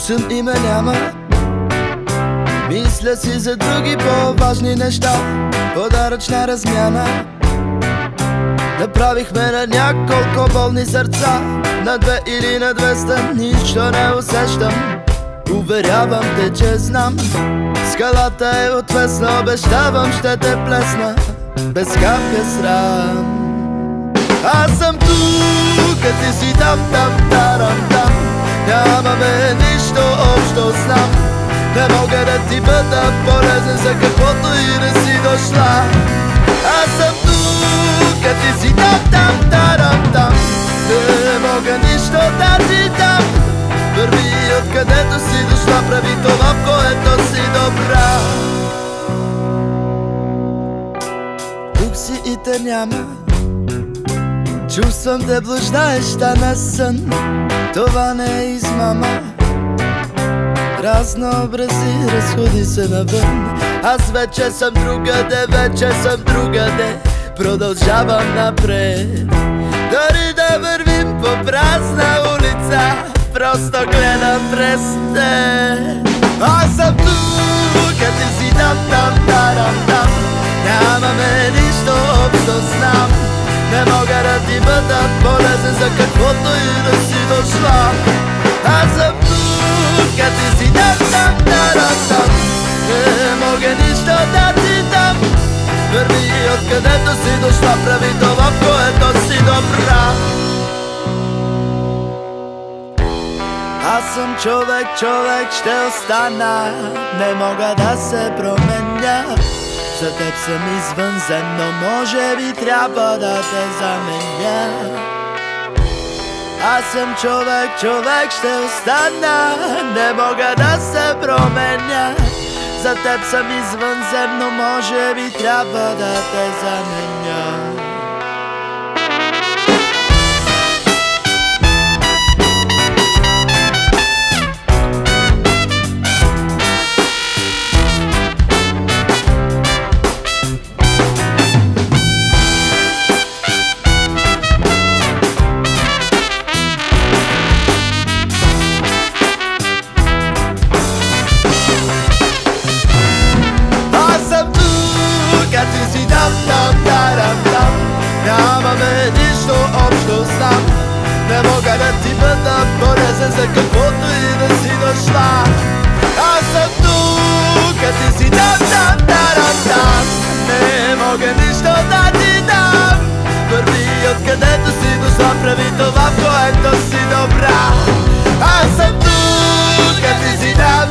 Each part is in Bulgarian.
съм и ме няма. Мисля си за други по-важни неща. Подаръчна размяна направихме на няколко болни сърца. На 2 или на 200 нищо не усещам. Уверявам те, че знам. Скалата е отвесна, обещавам ще те плесна без капка срам. Аз съм тук, ти си там, там. Нямаме нищо общо, знам. Не мога да ти бъда полезен за каквото и да си дошла. Аз съм тук, ти си там. Не мога нищо да ти дам. Върви откъдето си дошла, прави това, в което си добра. Тук си и те няма. Чувствам те блуждаеща на сън. Това не е измама. Разнообрази, разходи се навън. Аз вече съм другаде. Продължавам напред. Дори да вървим по празна улица, просто гледам през те. Аз съм тук, ти си там. Нямаме нищо общо, знам. Не мога да ти бъда полезен за каквото и да си дошла. Аз съм тук, ти си там. Не мога нищо да ти дам. Върви откъдето си дошла, прави това, в което си добра. Аз съм човек, ще остана. Не мога да се променя. За теб съм извънзем, но може би трябва да те заменя. Аз съм човек, ще остана. Не мога да се променя. За теб съм извънзем, но може би трябва да те заменя. Ти си там. Нямаме нищо общо, знам. Не мога да ти бъда полезен за каквото и да си дошла. Аз съм тук, ти си там. Не мога нищо да ти дам. Върви откъдето си дошла, прави това, в което си добра. Аз съм тук, ти си там.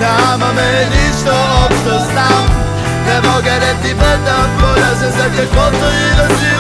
Нямаме нищо общо, знам. Не мога да ти бъда полезен за каквото и да си